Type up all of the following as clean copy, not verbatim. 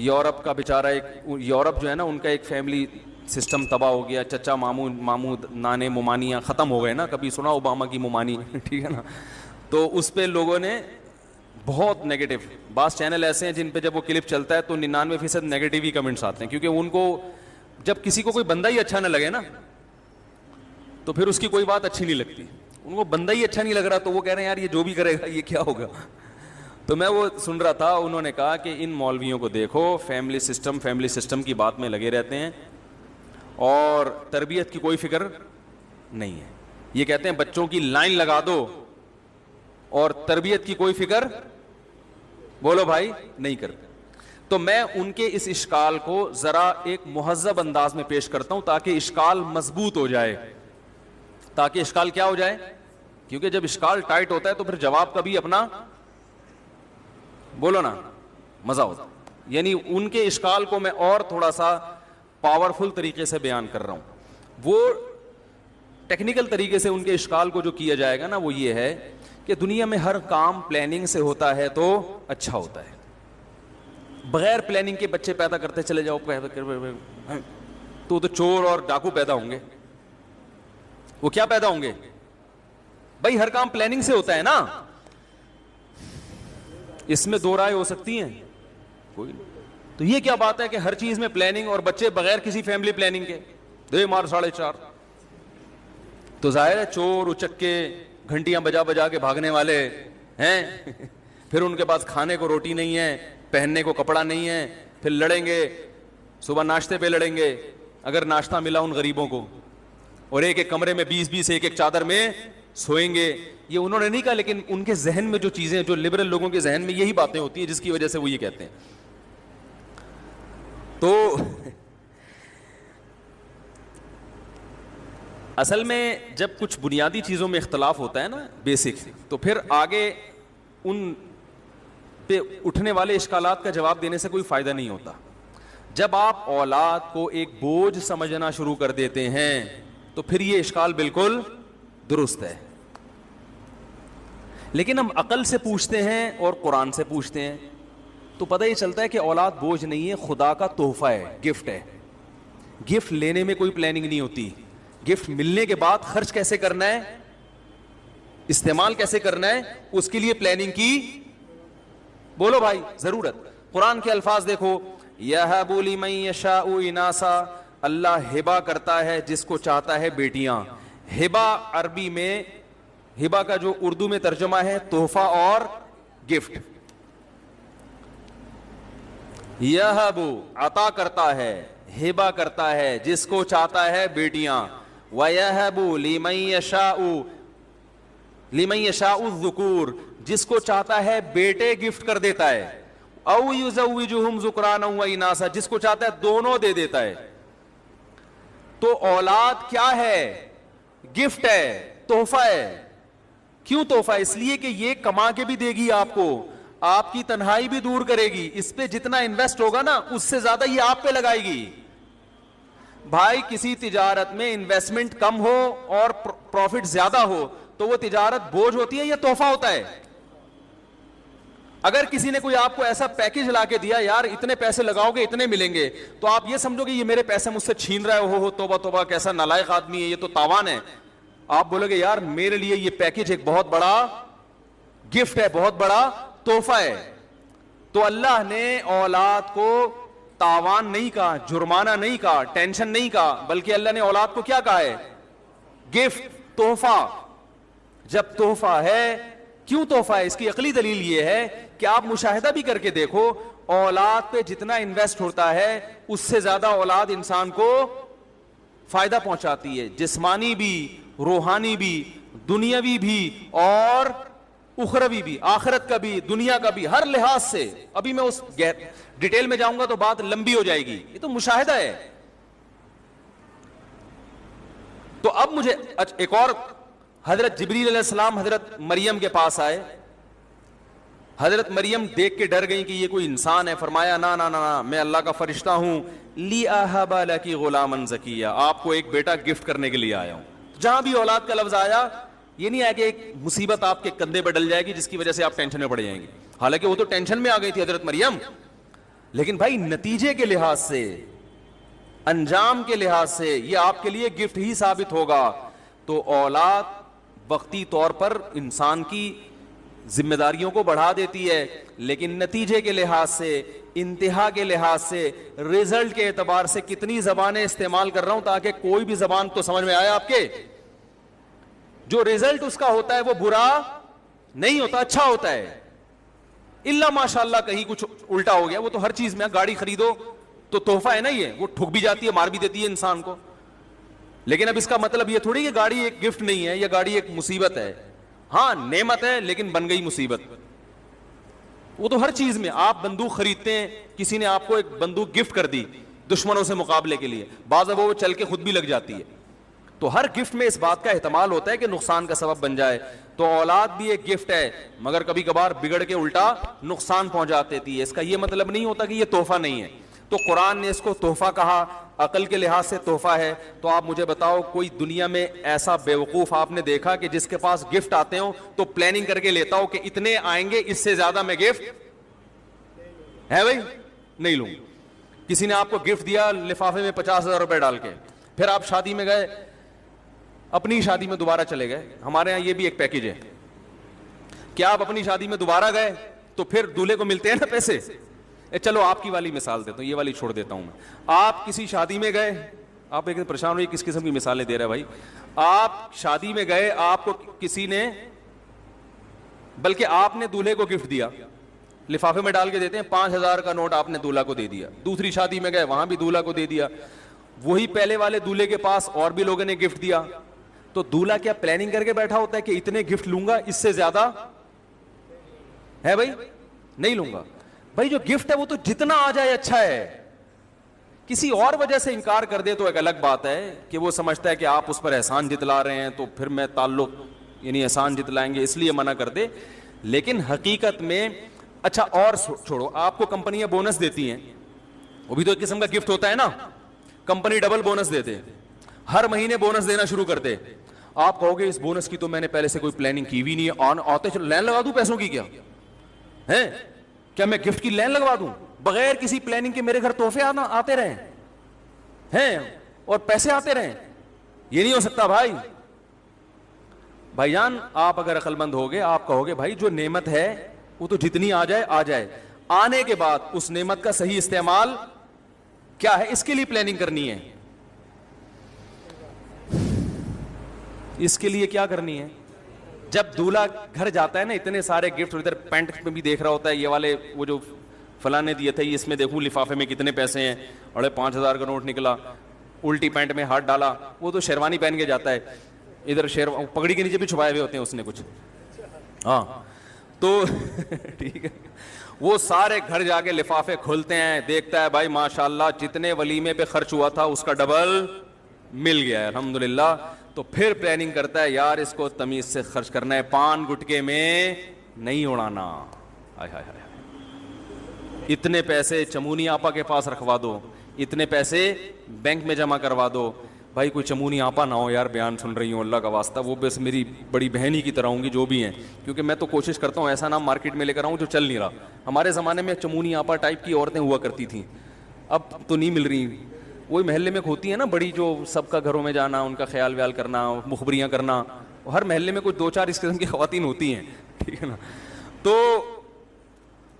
Europe کا بیچارہ ایک یورپ جو ہے نا ان کا ایک فیملی سسٹم تباہ ہو گیا. چچا ماموں نانے ممانیاں ختم ہو گئے نا. کبھی سنا اوباما کی ممانی ٹھیک ہے نا. تو اس پہ لوگوں نے بہت نیگیٹو, بعض چینل ایسے ہیں جن پہ جب وہ کلپ چلتا ہے تو 99% نیگیٹو ہی کمنٹس آتے ہیں, کیونکہ ان کو جب کسی کو کوئی بندہ ہی اچھا نہ لگے نا تو پھر اس کی کوئی بات اچھی نہیں لگتی. ان کو بندہ ہی اچھا نہیں لگ رہا تو وہ کہہ رہے ہیں یار یہ جو بھی کرے گا یہ کیا ہوگا. تو میں وہ سن رہا تھا, انہوں نے کہا کہ ان مولویوں کو دیکھو فیملی سسٹم کی بات میں لگے رہتے ہیں اور تربیت کی کوئی فکر نہیں ہے. یہ کہتے ہیں بچوں کی لائن لگا دو اور تربیت کی کوئی فکر بولو بھائی نہیں کرتے. تو میں ان کے اس اشکال کو ذرا ایک مہذب انداز میں پیش کرتا ہوں تاکہ اشکال مضبوط ہو جائے, تاکہ اشکال کیا ہو جائے, کیونکہ جب اشکال ٹائٹ ہوتا ہے تو پھر جواب کا بھی اپنا بولو نا مزہ ہوتا. یعنی ان کے اشکال کو میں اور تھوڑا سا پاورفل طریقے سے بیان کر رہا ہوں. وہ ٹیکنیکل طریقے سے ان کے اشکال کو جو کیا جائے گا نا وہ یہ ہے کہ دنیا میں ہر کام پلاننگ سے ہوتا ہے تو اچھا ہوتا ہے. بغیر پلاننگ کے بچے پیدا کرتے چلے جاؤ تو چور اور ڈاکو پیدا ہوں گے. وہ کیا پیدا ہوں گے بھائی, ہر کام پلاننگ سے ہوتا ہے نا. اس میں دو رائے ہو سکتی ہیں کوئی نہیں. تو یہ کیا بات ہے کہ ہر چیز میں پلاننگ اور بچے بغیر کسی فیملی پلاننگ کے دے مار 4.5. تو ظاہر ہے چور اچکے گھنٹیاں بجا بجا کے بھاگنے والے ہیں, پھر ان کے پاس کھانے کو روٹی نہیں ہے, پہننے کو کپڑا نہیں ہے, پھر لڑیں گے صبح ناشتے پہ لڑیں گے اگر ناشتہ ملا ان غریبوں کو, اور ایک ایک کمرے میں 20 ایک ایک چادر میں سوئیں گے. یہ انہوں نے نہیں کہا, لیکن ان کے ذہن میں جو چیزیں, جو لبرل لوگوں کے ذہن میں یہی باتیں ہوتی ہیں جس کی وجہ سے وہ یہ کہتے ہیں. تو اصل میں جب کچھ بنیادی چیزوں میں اختلاف ہوتا ہے نا بیسک, تو پھر آگے ان پہ اٹھنے والے اشکالات کا جواب دینے سے کوئی فائدہ نہیں ہوتا. جب آپ اولاد کو ایک بوجھ سمجھنا شروع کر دیتے ہیں تو پھر یہ اشکال بالکل درست ہے. لیکن ہم عقل سے پوچھتے ہیں اور قرآن سے پوچھتے ہیں تو پتہ یہ چلتا ہے کہ اولاد بوجھ نہیں ہے, خدا کا تحفہ ہے, گفٹ ہے. گفٹ لینے میں کوئی پلاننگ نہیں ہوتی, گفٹ ملنے کے بعد خرچ کیسے کرنا ہے, استعمال کیسے کرنا ہے, اس کے لیے پلاننگ کی بولو بھائی ضرورت. قرآن کے الفاظ دیکھو, یہب لمن یشاء اناسا, اللہ ہبہ کرتا ہے جس کو چاہتا ہے بیٹیاں. ہبہ عربی میں, ہبہ کا جو اردو میں ترجمہ ہے تحفہ اور گفٹ. یہب عطا کرتا ہے, ہبہ کرتا ہے جس کو چاہتا ہے بیٹیاں. وَيَهَبُ لِمَن يَشَاءُ الذُّكُورَ, جس کو چاہتا ہے بیٹے گفٹ کر دیتا ہے. اَوْ يُزَوِّجُهُمْ ذُكْرَانًا وَإِنَاثًا, جس کو چاہتا ہے دونوں دے دیتا ہے. تو اولاد کیا ہے, گفٹ ہے, تحفہ ہے. کیوں تحفہ؟ اس لیے کہ یہ کما کے بھی دے گی آپ کو, آپ کی تنہائی بھی دور کرے گی. اس پہ جتنا انویسٹ ہوگا نا اس سے زیادہ یہ آپ پہ لگائے گی. بھائی کسی تجارت میں انویسٹمنٹ کم ہو اور پروفٹ زیادہ ہو تو وہ تجارت بوجھ ہوتی ہے یا تحفہ ہوتا ہے؟ اگر کسی نے کوئی آپ کو ایسا پیکج لا کے دیا, یار اتنے پیسے لگاؤ گے اتنے ملیں گے, تو آپ یہ سمجھو گے یہ میرے پیسے مجھ سے چھین رہا ہے, ہو توبہ توبہ کیسا نالائق آدمی ہے, یہ تو تاوان ہے. آپ بولو گے یار میرے لیے یہ پیکج ایک بہت بڑا گفٹ ہے, بہت بڑا تحفہ ہے. تو اللہ نے اولاد کو تاوان نہیں کہا, جرمانہ نہیں کہا, ٹینشن نہیں کہا, بلکہ اللہ نے اولاد کو کیا کہا ہے, گفٹ, تحفہ. جب تحفہ ہے, کیوں تحفہ ہے؟ اس کی عقلی دلیل یہ ہے کہ آپ مشاہدہ بھی کر کے دیکھو, اولاد پہ جتنا انویسٹ ہوتا ہے اس سے زیادہ اولاد انسان کو فائدہ پہنچاتی ہے, جسمانی بھی, روحانی بھی, دنیاوی بھی اور اخروی بھی, آخرت کا بھی, دنیا کا بھی, ہر لحاظ سے. ابھی میں اس ڈیٹیل میں جاؤں گا تو بات لمبی ہو جائے گی, یہ تو مشاہدہ ہے. تو اب مجھے ایک اور, حضرت جبریل علیہ السلام حضرت مریم کے پاس آئے. حضرت مریم دیکھ کے ڈر گئیں کہ یہ کوئی انسان ہے. فرمایا نا نا نا, میں اللہ کا فرشتہ ہوں. لی اہب لکی غلاما زکیا, آپ کو ایک بیٹا گفٹ کرنے کے لیے آیا ہوں. جہاں بھی اولاد کا لفظ آیا یہ نہیں ہے کہ ایک مصیبت آپ کے کندھے پہ ڈل جائے گی جس کی وجہ سے آپ ٹینشن میں پڑ جائیں گے. حالانکہ وہ تو ٹینشن میں آ گئی تھی حضرت مریم. لیکن بھائی نتیجے کے لحاظ سے, انجام کے لحاظ سے یہ آپ کے لیے گفٹ ہی ثابت ہوگا. تو اولاد وقتی طور پر انسان کی ذمہ داریوں کو بڑھا دیتی ہے, لیکن نتیجے کے لحاظ سے, انتہا کے لحاظ سے, رزلٹ کے اعتبار سے کتنی زبانیں استعمال کر رہا ہوں تاکہ کوئی بھی زبان تو سمجھ میں آئے آپ کے, جو رزلٹ اس کا ہوتا ہے وہ برا نہیں ہوتا, اچھا ہوتا ہے. اللہ ماشاء اللہ کہیں کچھ الٹا ہو گیا, وہ تو ہر چیز میں, گاڑی خریدو تو تحفہ ہے نا, یہ وہ ٹھک بھی جاتی ہے, مار بھی دیتی ہے انسان کو. لیکن اب اس کا مطلب یہ تھوڑی کہ گاڑی ایک گفٹ نہیں ہے, یا گاڑی ایک مصیبت ہے. ہاں نعمت ہے لیکن بن گئی مصیبت. وہ تو ہر چیز میں, آپ بندوق خریدتے ہیں, کسی نے آپ کو ایک بندوق گفٹ کر دی دشمنوں سے مقابلے کے لیے, بعض وہ چل کے خود بھی لگ جاتی ہے. تو ہر گفٹ میں اس بات کا احتمال ہوتا ہے کہ نقصان کا سبب بن جائے. تو اولاد بھی ایک گفٹ ہے, مگر کبھی کبھار بگڑ کے الٹا نقصان پہنچا دیتی ہے. اس کا یہ مطلب نہیں ہوتا کہ یہ تحفہ نہیں ہے. تو قرآن نے اس کو تحفہ کہا, عقل کے لحاظ سے تحفہ ہے. تو آپ مجھے بتاؤ کوئی دنیا میں ایسا بیوقوف آپ نے دیکھا کہ جس کے پاس گفٹ آتے ہوں تو پلاننگ کر کے لیتا ہو کہ اتنے آئیں گے, اس سے زیادہ میں گفٹ ہے بھائی نہیں لوں. کسی نے آپ کو گفٹ دیا لفافے میں 50,000 روپے ڈال کے, پھر آپ شادی میں گئے, اپنی شادی میں دوبارہ چلے گئے. ہمارے ہاں یہ بھی ایک پیکج ہے کہ آپ اپنی شادی میں دوبارہ گئے تو پھر دولہے کو ملتے ہیں نا پیسے. چلو آپ کی والی مثال دیتا ہوں, یہ والی چھوڑ دیتا ہوں میں. آپ کسی شادی میں گئے, آپ ایک پریشان ہوئی کس قسم کی مثالیں دے رہے بھائی. آپ شادی میں گئے, آپ کو کسی نے, بلکہ آپ نے دولہے کو گفٹ دیا, لفافے میں ڈال کے دیتے ہیں, 5,000 کا نوٹ آپ نے دولہا کو دے دیا. دوسری شادی میں گئے, وہاں بھی دولہا کو دے دیا. وہی پہلے والے دولہے کے پاس اور بھی لوگوں نے گفٹ دیا. تو دولہا کیا پلاننگ کر کے بیٹھا ہوتا ہے کہ اتنے گفٹ لوں گا, اس سے زیادہ ہے بھائی نہیں لوں گا. بھائی جو گفٹ ہے وہ تو جتنا آ جائے اچھا ہے. کسی اور وجہ سے انکار کر دے تو ایک الگ بات ہے کہ وہ سمجھتا ہے کہ آپ اس پر احسان جتلا رہے ہیں, تو پھر میں تعلق یعنی احسان جتلائیں گے اس لیے منع کر دے. لیکن حقیقت میں اچھا اور چھوڑو, آپ کو کمپنیاں بونس دیتی ہیں, وہ بھی تو ایک قسم کا گفٹ ہوتا ہے نا. کمپنی ڈبل بونس دیتے, ہر مہینے بونس دینا شروع کرتے. آپ کہو گے اس بونس کی تو میں نے پہلے سے کوئی پلاننگ کی بھی نہیں ہے, آتے چلو لائن لگا دوں پیسوں کی, کیا ہے کیا میں گفٹ کی لائن لگوا دوں بغیر کسی پلاننگ کے؟ میرے گھر تحفے آتے رہیں ہیں اور پیسے آتے رہیں, یہ نہیں ہو سکتا بھائی. بھائی جان آپ اگر عقل مند ہوگے, آپ کہو گے بھائی جو نعمت ہے وہ تو جتنی آ جائے آ جائے, آنے کے بعد اس نعمت کا صحیح استعمال کیا ہے, اس کے لیے پلاننگ کرنی ہے. اس کے لیے کیا کرنی ہے؟ جب دولہا گھر جاتا ہے نا, اتنے سارے گفٹ, ادھر پینٹ میں بھی دیکھ رہا ہوتا ہے یہ والے, وہ جو فلاں نے دیے تھے, اس میں دیکھوں لفافے میں کتنے پیسے ہیں, اور 5,000 کا نوٹ نکلا, الٹی پینٹ میں ہاتھ ڈالا. وہ تو شیروانی پہن کے جاتا ہے, ادھر پگڑی کے نیچے بھی چھپائے ہوئے ہوتے ہیں اس نے کچھ, ہاں تو ٹھیک ہے. وہ سارے گھر جا کے لفافے کھولتے ہیں, دیکھتا ہے بھائی ماشاءاللہ جتنے ولیمے پہ خرچ ہوا تھا اس کا ڈبل مل گیا ہے الحمدللہ. تو پھر پلاننگ کرتا ہے یار اس کو تمیز سے خرچ کرنا ہے, پان گٹکے میں نہیں اڑانا. ہائے ہائے ہائے, اتنے پیسے چمونی آپا کے پاس رکھوا دو, اتنے پیسے بینک میں جمع کروا دو. بھائی کوئی چمونی آپا نہ ہو یار, بیان سن رہی ہوں اللہ کا واسطہ, وہ بس میری بڑی بہن ہی کی طرح ہوں گی جو بھی ہیں, کیونکہ میں تو کوشش کرتا ہوں ایسا نام مارکیٹ میں لے کر آؤں جو چل نہیں رہا. ہمارے زمانے میں چمونی آپا ٹائپ کی عورتیں ہوا کرتی تھیں, اب تو نہیں مل رہی. وہی محلے میں ہوتی ہیں نا بڑی, جو سب کا گھروں میں جانا, ان کا خیال ویال کرنا, مخبریاں کرنا. ہر محلے میں کچھ 2-4 اس قسم کی خواتین ہوتی ہیں, ٹھیک ہے نا. تو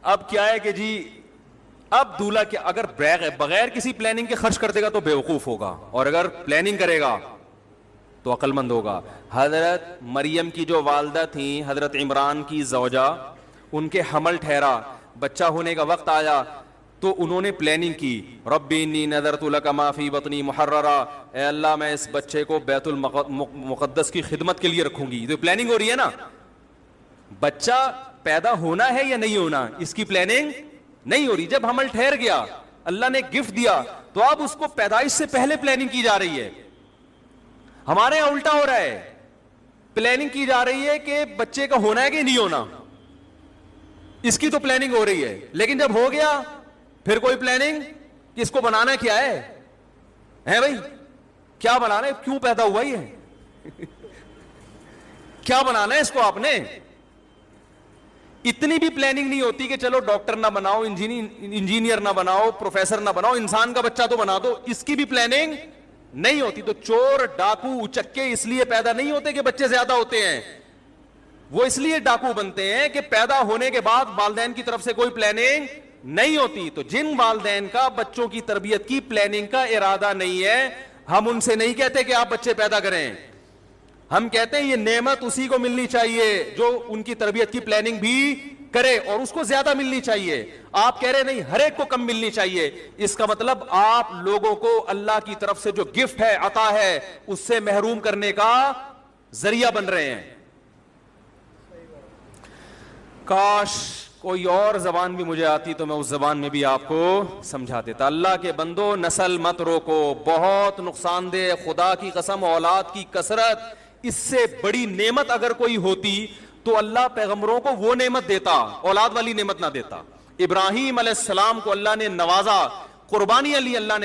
اب کیا ہے کہ جی اب دولہا کیا اگر بغیر کسی پلاننگ کے خرچ کر دے گا تو بیوقوف ہوگا, اور اگر پلاننگ کرے گا تو عقل مند ہوگا. حضرت مریم کی جو والدہ تھیں, حضرت عمران کی زوجہ, ان کے حمل ٹھہرا, بچہ ہونے کا وقت آیا تو انہوں نے پلاننگ کی, ربی انی نذرت لک ما فی بطنی محررا, اے اللہ میں اس بچے کو بیت المقدس کی خدمت کے لیے رکھوں گی. تو پلاننگ ہو رہی ہے نا, بچہ پیدا ہونا ہے یا نہیں ہونا, اس کی پلاننگ نہیں ہو رہی. جب حمل ٹھہر گیا, اللہ نے گفٹ دیا, تو اب اس کو پیدائش سے پہلے پلاننگ کی جا رہی ہے. ہمارے یہاں الٹا ہو رہا ہے, پلاننگ کی جا رہی ہے کہ بچے کا ہونا ہے کہ نہیں ہونا, اس کی تو پلاننگ ہو رہی ہے. لیکن جب ہو گیا پھر کوئی پلاننگ کہ اس کو بنانا کیا ہے بھائی, کیا بنانا ہے, کیوں پیدا ہوا یہ کیا بنانا ہے اس کو آپ نے, اتنی بھی پلاننگ نہیں ہوتی کہ چلو ڈاکٹر نہ بناؤ, انجینئر نہ بناؤ, پروفیسر نہ بناؤ, انسان کا بچہ تو بنا دو, اس کی بھی پلاننگ نہیں ہوتی. تو چور, ڈاکو, اچکے اس لیے پیدا نہیں ہوتے کہ بچے زیادہ ہوتے ہیں, وہ اس لیے ڈاکو بنتے ہیں کہ پیدا ہونے کے بعد والدین کی طرف سے کوئی پلاننگ نہیں ہوتی. تو جن والدین کا بچوں کی تربیت کی پلاننگ کا ارادہ نہیں ہے, ہم ان سے نہیں کہتے کہ آپ بچے پیدا کریں, ہم کہتے ہیں یہ نعمت اسی کو ملنی چاہیے جو ان کی تربیت کی پلاننگ بھی کرے, اور اس کو زیادہ ملنی چاہیے. آپ کہہ رہے نہیں ہر ایک کو کم ملنی چاہیے, اس کا مطلب آپ لوگوں کو اللہ کی طرف سے جو گفٹ ہے, عطا ہے, اس سے محروم کرنے کا ذریعہ بن رہے ہیں. کاش کوئی اور زبان بھی مجھے آتی تو میں اس زبان میں بھی آپ کو سمجھا دیتا. اللہ کے بندو, نسل مت روکو, بہت نقصان دہ, خدا کی قسم اولاد کی کثرت اس سے بڑی نعمت اگر کوئی ہوتی تو اللہ پیغمبروں کو وہ نعمت دیتا, اولاد والی نعمت نہ دیتا. ابراہیم علیہ السلام کو اللہ نے نوازا, قربانی علی اللہ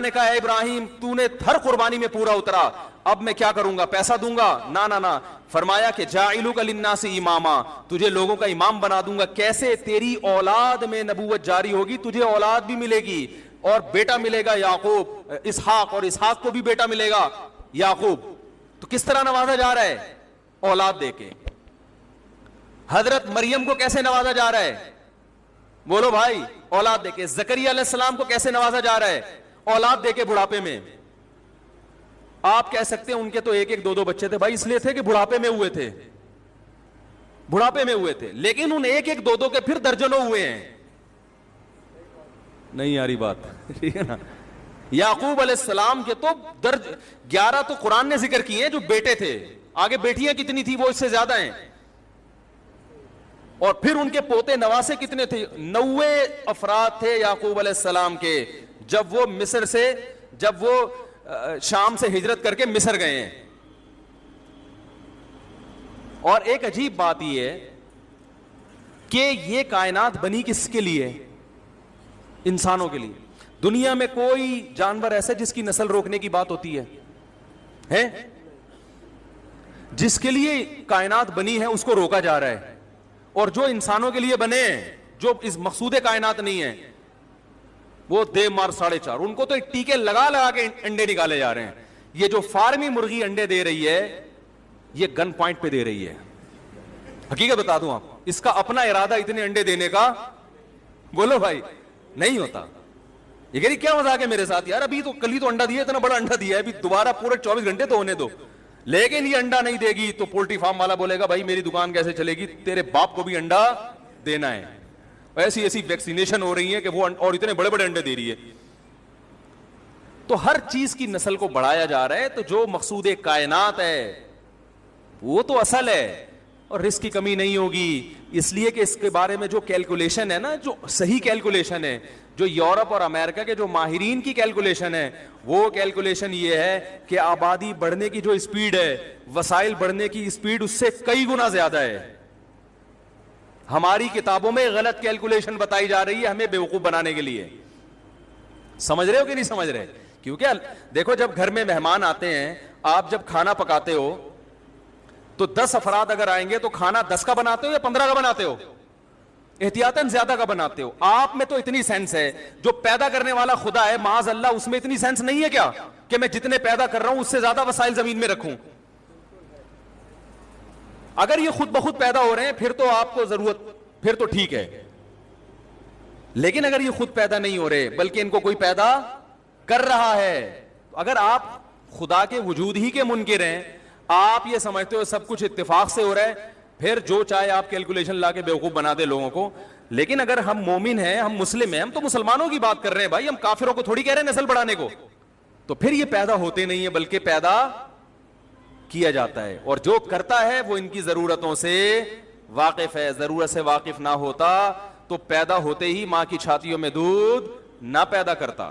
نے کہا اے ابراہیم تو نے ہر قربانی میں پورا اترا, اب میں کیا کروں گا, پیسہ دوں گا؟ نہ, فرمایا کہ جاعلک للناس اماما, تجھے لوگوں کا امام بنا دوں گا. کیسے؟ تیری اولاد میں نبوت جاری ہوگی, تجھے اولاد بھی ملے گی, اور بیٹا ملے گا یعقوب, اسحاق, اور اسحاق کو بھی بیٹا ملے گا یعقوب. تو کس طرح نوازا جا رہا ہے؟ اولاد دے کے. حضرت مریم کو کیسے نوازا جا رہا ہے؟ بولو بھائی, اولاد دے کے. زکریا علیہ السلام کو کیسے نوازا جا رہا ہے؟ اولاد دے کے بڑھاپے میں. آپ کہہ سکتے ہیں ان کے تو ایک ایک دو دو بچے تھے, بھائی اس لیے تھے کہ بڑھاپے میں ہوئے تھے, لیکن ان ایک ایک دو دو کے پھر درجنوں ہوئے ہیں. نہیں آ رہی بات, ٹھیک ہے نا. یعقوب علیہ السلام کے تو 11 تو قرآن نے ذکر کیے ہیں جو بیٹے تھے, آگے بیٹیاں کتنی تھی وہ اس سے زیادہ ہیں, اور پھر ان کے پوتے نواسے کتنے تھے, 90 افراد تھے یعقوب علیہ السلام کے, جب وہ شام سے ہجرت کر کے مصر گئے ہیں. اور ایک عجیب بات یہ ہے کہ یہ کائنات بنی کس کے لیے؟ انسانوں کے لیے. دنیا میں کوئی جانور ایسا جس کی نسل روکنے کی بات ہوتی ہے؟ جس کے لیے کائنات بنی ہے اس کو روکا جا رہا ہے, اور جو انسانوں کے لیے بنے ہیں, جو اس مقصود کائنات نہیں ہے, وہ دے مار 4.5, ان کو تو ایک ٹیکے لگا کے انڈے نکالے جا رہے ہیں. یہ جو فارمی مرغی انڈے دے رہی ہے یہ گن پوائنٹ پہ دے رہی ہے. حقیقت بتا دوں آپ, اس کا اپنا ارادہ اتنے انڈے دینے کا, بولو بھائی, نہیں ہوتا. یہ کہہ رہی کیا مذاق ہے میرے ساتھ یار, ابھی تو کل ہی تو انڈا دیا, اتنا بڑا انڈا دیا ہے, ابھی دوبارہ پورے 24 گھنٹے تو ہونے دو. لیکن یہ انڈا نہیں دے گی تو پولٹری فارم والا بولے گا بھائی میری دکان کیسے چلے گی, تیرے باپ کو بھی انڈا دینا ہے. ایسی ویکسینیشن ہو رہی ہے کہ وہ اور اتنے بڑے بڑے انڈے دے رہی ہے. تو ہر چیز کی نسل کو بڑھایا جا رہا ہے. تو جو مقصود کائنات ہے وہ تو اصل ہے, اور رزق کی کمی نہیں ہوگی, اس لیے کہ اس کے بارے میں جو کیلکولیشن ہے نا, جو صحیح کیلکولیشن ہے, جو یورپ اور امریکہ کے جو ماہرین کی کیلکولیشن ہے, وہ کیلکولیشن یہ ہے کہ آبادی بڑھنے کی جو اسپیڈ ہے, وسائل بڑھنے کی اسپیڈ اس سے کئی گنا زیادہ ہے. ہماری کتابوں میں غلط کیلکولیشن بتائی جا رہی ہے ہمیں بیوقوف بنانے کے لیے. سمجھ رہے ہو کہ نہیں سمجھ رہے؟ کیونکہ دیکھو جب گھر میں مہمان آتے ہیں, آپ جب کھانا پکاتے ہو تو 10 افراد اگر آئیں گے تو کھانا 10 کا بناتے ہو یا 15 کا بناتے ہو؟ احتیاطاً زیادہ کا بناتے ہو. آپ میں تو اتنی سینس ہے, جو پیدا کرنے والا خدا ہے معاذ اللہ, اس میں اتنی سینس نہیں ہے کیا کہ میں جتنے پیدا کر رہا ہوں اس سے زیادہ وسائل زمین میں رکھوں؟ اگر یہ خود بخود پیدا ہو رہے ہیں پھر تو آپ کو ضرورت, پھر تو ٹھیک ہے. لیکن اگر یہ خود پیدا نہیں ہو رہے بلکہ ان کو کوئی پیدا کر رہا ہے, اگر آپ خدا کے وجود ہی کے منکر ہیں, آپ یہ سمجھتے ہو سب کچھ اتفاق سے ہو رہا ہے, پھر جو چاہے آپ کیلکولیشن لا کے بیوقوف بنا دے لوگوں کو. لیکن اگر ہم مومن ہیں, ہم مسلم ہیں, ہم تو مسلمانوں کی بات کر رہے ہیں بھائی, ہم کافروں کو تھوڑی کہہ رہے ہیں نسل بڑھانے کو, تو پھر یہ پیدا ہوتے نہیں ہیں بلکہ پیدا کیا جاتا ہے. اور جو کرتا ہے وہ ان کی ضرورتوں سے واقف ہے. ضرورت سے واقف نہ ہوتا تو پیدا ہوتے ہی ماں کی چھاتیوں میں دودھ نہ پیدا کرتا.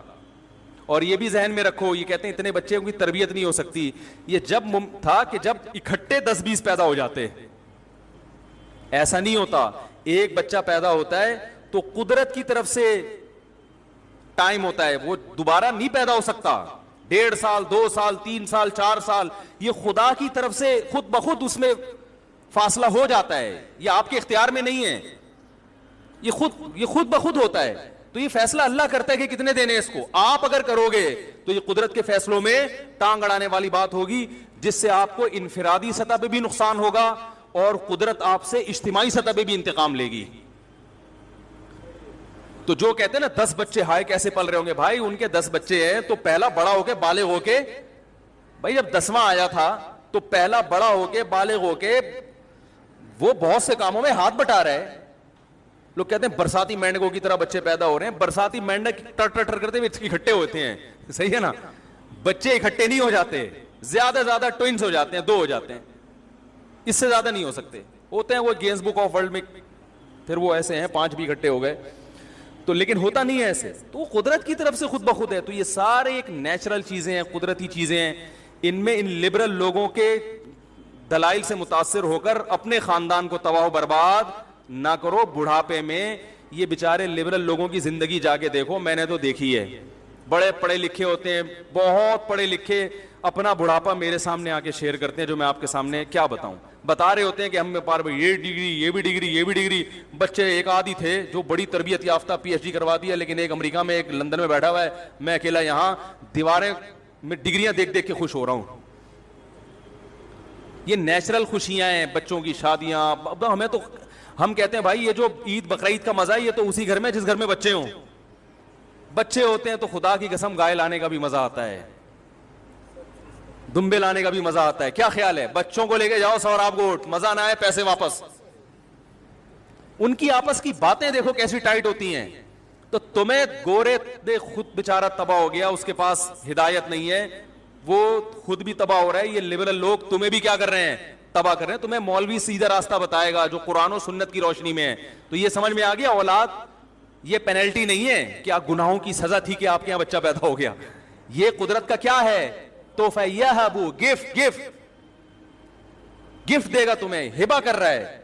اور یہ بھی ذہن میں رکھو, یہ کہتے ہیں اتنے بچے کی تربیت نہیں ہو سکتی, یہ جب تھا کہ جب اکٹھے 10-20 پیدا ہو جاتے, ایسا نہیں ہوتا. ایک بچہ پیدا ہوتا ہے تو قدرت کی طرف سے ٹائم ہوتا ہے, وہ دوبارہ نہیں پیدا ہو سکتا. 1.5 سال 2 سال 3 سال 4 سال, یہ خدا کی طرف سے خود بخود اس میں فاصلہ ہو جاتا ہے, یہ آپ کے اختیار میں نہیں ہے, یہ خود بخود ہوتا ہے. تو یہ فیصلہ اللہ کرتا ہے کہ کتنے دینے اس کو. آپ اگر کرو گے تو یہ قدرت کے فیصلوں میں ٹانگ اڑانے والی بات ہوگی, جس سے آپ کو انفرادی سطح پہ بھی نقصان ہوگا اور قدرت آپ سے اجتماعی سطح پہ بھی انتقام لے گی. تو جو کہتے ہیں نا 10 بچے ہائے کیسے پل رہے ہوں گے, بھائی ان کے 10 بچے ہیں تو پہلا بڑا ہو کے بالغ ہو کے, بھائی جب 10واں آیا تھا تو پہلا بڑا ہو کے بالغ ہو کے وہ بہت سے کاموں میں ہاتھ بٹا رہا ہے. لوگ کہتے ہیں برساتی مینڈکوں کی طرح بچے پیدا ہو رہے ہیں. برساتی مینڈک ٹر ٹر ٹر کرتے ہوئے اکٹھے ہوتے ہیں, صحیح ہے نا. بچے اکٹھے نہیں ہو جاتے, زیادہ زیادہ ٹوئنز ہو جاتے ہیں, 2 ہو جاتے ہیں, اس سے زیادہ نہیں ہو سکتے. ہوتے ہیں وہ گینز بک آف ورلڈ میں, پھر وہ ایسے ہیں 5 بھی اکٹھے ہو گئے تو, لیکن ہوتا نہیں ہے ایسے. تو وہ قدرت کی طرف سے خود بخود ہے. تو یہ سارے ایک نیچرل چیزیں ہیں, قدرتی چیزیں ہیں. ان میں ان لبرل لوگوں کے دلائل سے متاثر ہو کر اپنے خاندان کو تباہ و برباد نہ کرو. بڑھاپے میں یہ بیچارے لبرل لوگوں کی زندگی جا کے دیکھو, میں نے تو دیکھی ہے. بڑے پڑھے لکھے ہوتے ہیں, بہت پڑھے لکھے, اپنا بڑھاپا میرے سامنے آ کے شیئر کرتے ہیں, جو میں آپ کے سامنے کیا بتاؤں. بتا رہے ہوتے ہیں کہ ہم میں پار یہ ڈگری, یہ بھی ڈگری, یہ بھی ڈگری. بچے ایک آدھی تھے جو بڑی تربیت یافتہ PhD کروا دیا, لیکن ایک امریکہ میں ایک لندن میں بیٹھا ہوا ہے, میں اکیلا یہاں دیواریں میں ڈگریاں دیکھ دیکھ کے خوش ہو رہا ہوں. یہ نیچرل خوشیاں ہیں, بچوں کی شادیاں. ہمیں تو ہم کہتے ہیں بھائی یہ جو عید بقرعید کا مزہ ہے یہ تو اسی گھر میں جس گھر میں بچے ہوں. بچے ہوتے ہیں تو خدا کی قسم گائے لانے کا بھی مزہ آتا ہے, دمبے لانے کا بھی مزہ آتا ہے. کیا خیال ہے, بچوں کو لے کے جاؤ سوراب گوٹ, مزہ نہ آئے پیسے واپس. ان کی آپس کی باتیں دیکھو کیسی ٹائٹ ہوتی ہیں. تو تمہیں گورے دے خود بیچارہ تباہ ہو گیا, اس کے پاس ہدایت نہیں ہے, وہ خود بھی تباہ ہو رہا ہے. یہ لبرل لوگ تمہیں بھی کیا کر رہے ہیں, تباہ کر رہے ہیں. تمہیں مولوی سیدھا راستہ بتائے گا جو قرآن و سنت کی روشنی میں ہے. تو یہ سمجھ میں آ گیا, اولاد یہ پینلٹی نہیں ہے کہ آپ گناہوں کی سزا تھی کہ آپ کے یہاں بچہ پیدا ہو گیا. یہ قدرت کا کیا ہے, تحفہ, یہبو, گفٹ دے گا تمہیں, ہبا کر رہا ہے.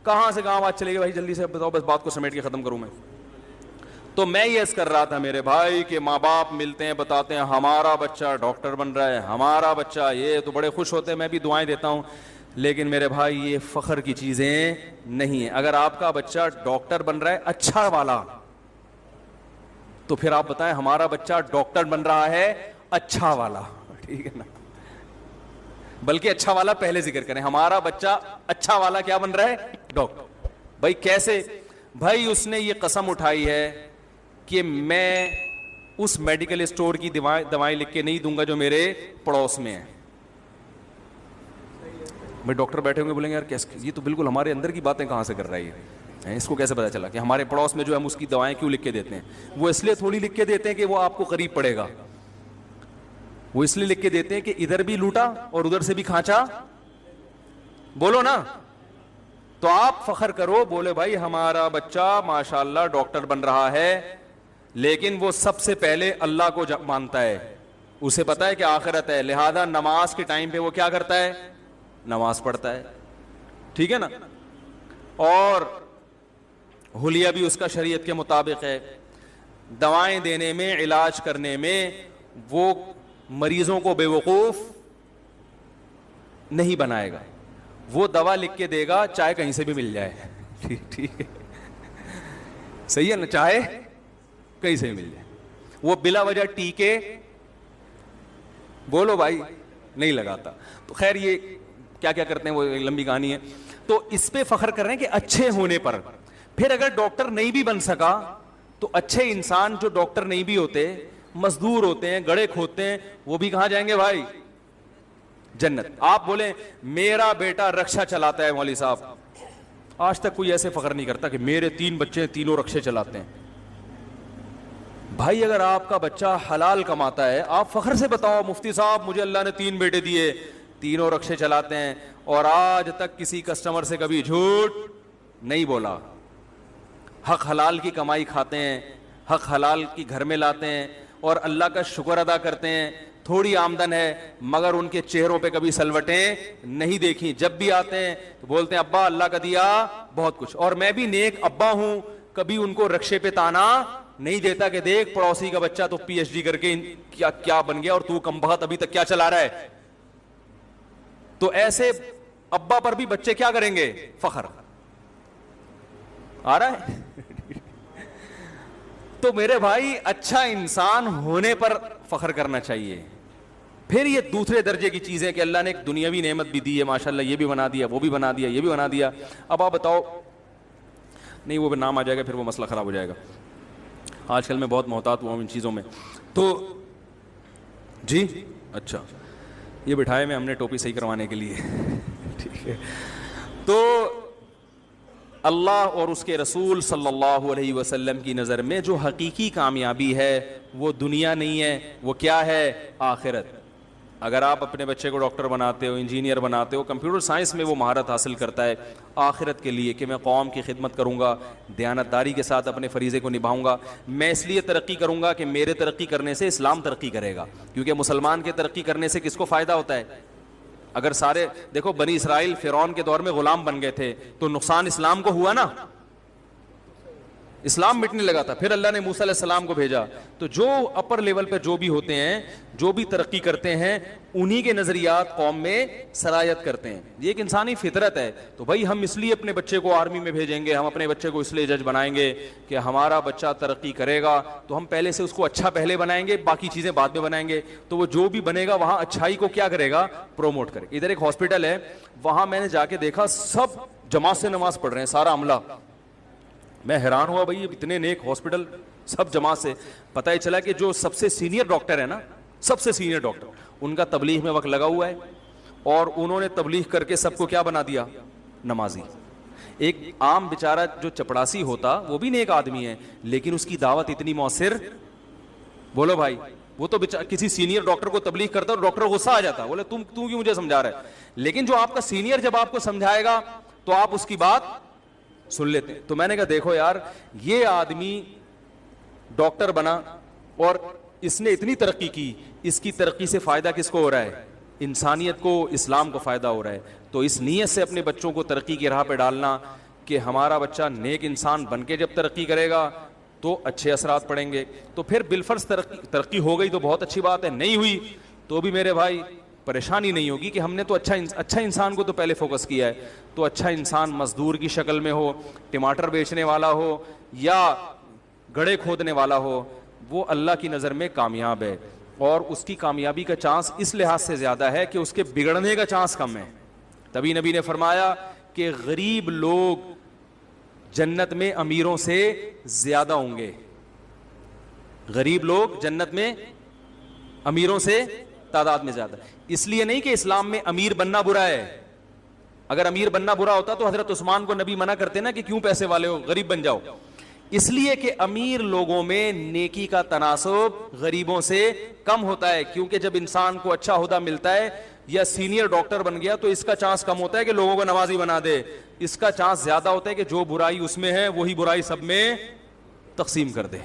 کہاں سے کہاں بات چلے گی بھائی, جلدی سے بتاؤ, بس بات کو سمیٹ کے ختم کروں میں. تو میں یہ عرض کر رہا تھا میرے بھائی کہ ماں باپ ملتے ہیں, بتاتے ہیں ہمارا بچہ ڈاکٹر بن رہا ہے, ہمارا بچہ یہ, تو بڑے خوش ہوتے ہیں, میں بھی دعائیں دیتا ہوں. لیکن میرے بھائی یہ فخر کی چیزیں نہیں ہیں. اگر آپ کا بچہ ڈاکٹر بن رہا ہے اچھا والا, تو پھر آپ بتائیں ہمارا بچہ ڈاکٹر بن رہا ہے اچھا والا, ٹھیک ہے نا. بلکہ اچھا والا پہلے ذکر کریں, ہمارا بچہ اچھا والا کیا بن رہا ہے, ڈاکٹر. بھائی کیسے, بھائی اس نے یہ قسم اٹھائی ہے کہ میں اس میڈیکل اسٹور کی دوائیں لکھ کے نہیں دوں گا جو میرے پڑوس میں ہیں. بھائی ڈاکٹر بیٹھے ہوں گے, بولیں گے یار یہ تو بالکل ہمارے اندر کی باتیں کہاں سے کر رہی ہے, اس کو کیسے پتا چلا کہ ہمارے پڑوس میں جو ہم اس کی دوائیں کیوں لکھ کے دیتے ہیں. وہ اس لیے تھوڑی لکھ کے دیتے ہیں کہ وہ آپ کو قریب پڑے گا, وہ اس لیے لکھ کے دیتے ہیں کہ ادھر بھی لوٹا اور ادھر سے بھی کھانچا, بولو نا. تو آپ فخر کرو, بولے بھائی ہمارا بچہ ماشاءاللہ ڈاکٹر بن رہا ہے, لیکن وہ سب سے پہلے اللہ کو مانتا ہے, اسے پتا ہے کہ آخرت ہے, لہذا نماز کے ٹائم پہ وہ کیا کرتا ہے, نماز پڑھتا ہے, ٹھیک ہے نا. اور حلیہ بھی اس کا شریعت کے مطابق ہے. دوائیں دینے میں, علاج کرنے میں وہ مریضوں کو بے وقوف نہیں بنائے گا. وہ دوا لکھ کے دے گا چاہے کہیں سے بھی مل جائے, ٹھیک ہے, صحیح ہے نا, چاہے کہیں سے بھی مل جائے. وہ بلا وجہ ٹیکے بولو بھائی نہیں لگاتا. تو خیر یہ کیا کیا کرتے ہیں وہ لمبی کہانی ہے. تو اس پہ فخر کر رہے ہیں کہ اچھے ہونے پر. پھر اگر ڈاکٹر نہیں بھی بن سکا تو اچھے انسان جو ڈاکٹر نہیں بھی ہوتے, مزدور ہوتے ہیں, گڑھے کھودتے ہیں, وہ بھی کہاں جائیں گے بھائی, جنت. آپ بولیں میرا بیٹا رکشا چلاتا ہے, مولوی صاحب آج تک کوئی ایسے فخر نہیں کرتا کہ میرے 3 بچے تینوں رکشے چلاتے ہیں. بھائی اگر آپ کا بچہ حلال کماتا ہے, آپ فخر سے بتاؤ مفتی صاحب مجھے اللہ نے 3 بیٹے دیے, تینوں رکشے چلاتے ہیں, اور آج تک کسی کسٹمر سے کبھی جھوٹ نہیں بولا, حق حلال کی کمائی کھاتے ہیں, حق حلال کی گھر میں لاتے ہیں, اور اللہ کا شکر ادا کرتے ہیں. تھوڑی آمدن ہے مگر ان کے چہروں پہ کبھی سلوٹیں نہیں دیکھی. جب بھی آتے ہیں تو بولتے ہیں ابا اللہ کا دیا بہت کچھ. اور میں بھی نیک ابا ہوں, کبھی ان کو رکشے پہ تانا نہیں دیتا کہ دیکھ پڑوسی کا بچہ تو PhD کر کے کیا بن گیا اور تو کم بخت ابھی تک کیا چلا رہا ہے. تو ایسے ابا پر بھی بچے کیا کریں گے؟ فخر. آ رہا ہے؟ تو میرے بھائی اچھا انسان ہونے پر فخر کرنا چاہیے. پھر یہ دوسرے درجے کی چیزیں کہ اللہ نے ایک دنیاوی نعمت بھی دی ہے, ماشاءاللہ یہ بھی بنا دیا, وہ بھی بنا دیا, یہ بھی بنا دیا. اب آپ بتاؤ, نہیں وہ نام آ جائے گا پھر وہ مسئلہ خراب ہو جائے گا. آج کل میں بہت محتاط ہوا ہوں ان چیزوں میں. تو جی اچھا یہ بٹھائے میں ہم نے ٹوپی صحیح کروانے کے لیے. ٹھیک ہے. تو اللہ اور اس کے رسول صلی اللہ علیہ وسلم کی نظر میں جو حقیقی کامیابی ہے وہ دنیا نہیں ہے, وہ کیا ہے؟ آخرت. اگر آپ اپنے بچے کو ڈاکٹر بناتے ہو, انجینئر بناتے ہو, کمپیوٹر سائنس میں وہ مہارت حاصل کرتا ہے آخرت کے لیے کہ میں قوم کی خدمت کروں گا, دیانتداری کے ساتھ اپنے فریضے کو نبھاؤں گا, میں اس لیے ترقی کروں گا کہ میرے ترقی کرنے سے اسلام ترقی کرے گا. کیونکہ مسلمان کے ترقی کرنے سے کس کو فائدہ ہوتا ہے؟ اگر سارے دیکھو بنی اسرائیل فرعون کے دور میں غلام بن گئے تھے تو نقصان اسلام کو ہوا نا, اسلام مٹنے لگا تھا. پھر اللہ نے موسیٰ علیہ السلام کو بھیجا. تو جو اپر لیول پہ جو بھی ہوتے ہیں, جو بھی ترقی کرتے ہیں, انہی کے نظریات قوم میں سرایت کرتے ہیں. یہ ایک انسانی فطرت ہے. تو بھائی ہم اس لیے اپنے بچے کو آرمی میں بھیجیں گے, ہم اپنے بچے کو اس لیے جج بنائیں گے کہ ہمارا بچہ ترقی کرے گا, تو ہم پہلے سے اس کو اچھا پہلے بنائیں گے, باقی چیزیں بعد میں بنائیں گے. تو وہ جو بھی بنے گا وہاں اچھائی کو کیا کرے گا؟ پروموٹ کرے. ادھر ایک ہاسپٹل ہے, وہاں میں نے جا کے دیکھا سب جماعت سے نماز پڑھ رہے ہیں, سارا عملہ. میں حیران ہوا بھائی اتنے نیک ہاسپٹل سب جماعت سے. پتہ ہی چلا کہ جو سب سے سینئر ڈاکٹر ہے نا, سب سے سینئر ڈاکٹر, ان کا تبلیغ میں وقت لگا ہوا ہے اور انہوں نے تبلیغ کر کے سب کو کیا بنا دیا؟ نمازی. ایک عام بیچارہ جو چپڑاسی ہوتا وہ بھی نیک آدمی ہے, لیکن اس کی دعوت اتنی مؤثر, بولو بھائی, وہ تو کسی سینئر ڈاکٹر کو تبلیغ کرتا اور ڈاکٹر غصہ آ جاتا, بولے تم کیوں مجھے سمجھا رہا ہے. لیکن جو آپ کا سینئر جب آپ کو سمجھائے گا تو آپ اس کی بات سن لیتے. تو میں نے کہا دیکھو یار, یہ آدمی ڈاکٹر بنا اور اس نے اتنی ترقی کی, اس کی ترقی سے فائدہ کس کو ہو رہا ہے؟ انسانیت کو, اسلام کو فائدہ ہو رہا ہے. تو اس نیت سے اپنے بچوں کو ترقی کی راہ پہ ڈالنا کہ ہمارا بچہ نیک انسان بن کے جب ترقی کرے گا تو اچھے اثرات پڑیں گے. تو پھر بالفرض ترقی ہو گئی تو بہت اچھی بات ہے, نہیں ہوئی تو بھی میرے بھائی پریشانی نہیں ہوگی کہ ہم نے تو اچھا انسان کو تو پہلے فوکس کیا ہے. تو اچھا انسان مزدور کی شکل میں ہو, ٹماٹر بیچنے والا ہو یا گڑھے کھودنے والا ہو, وہ اللہ کی نظر میں کامیاب ہے. اور اس کی کامیابی کا چانس اس لحاظ سے زیادہ ہے کہ اس کے بگڑنے کا چانس کم ہے. تبھی نبی نے فرمایا کہ غریب لوگ جنت میں امیروں سے زیادہ ہوں گے. غریب لوگ جنت میں امیروں سے تعداد میں زیادہ. اس لیے نہیں کہ اسلام میں امیر بننا برا ہے. اگر امیر بننا برا ہوتا تو حضرت عثمان کو نبی منع کرتے نا کہ کیوں پیسے والے ہو, غریب بن جاؤ. اس لیے کہ امیر لوگوں میں نیکی کا تناسب غریبوں سے کم ہوتا ہے. کیونکہ جب انسان کو اچھا عہدہ ملتا ہے یا سینئر ڈاکٹر بن گیا تو اس کا چانس کم ہوتا ہے کہ لوگوں کو نمازی بنا دے. اس کا چانس زیادہ ہوتا ہے کہ جو برائی اس میں ہے وہی برائی سب میں تقسیم کر دے.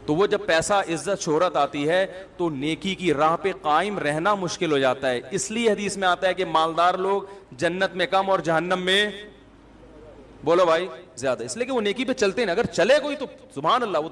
تو وہ جب پیسہ, عزت, شہرت آتی ہے تو نیکی کی راہ پہ قائم رہنا مشکل ہو جاتا ہے. اس لیے حدیث میں آتا ہے کہ مالدار لوگ جنت میں کم اور جہنم میں, بولو بھائی, زیادہ. اس لیے کہ وہ نیکی پہ چلتے ہیں. اگر چلے کوئی تو سبحان اللہ, وہ تو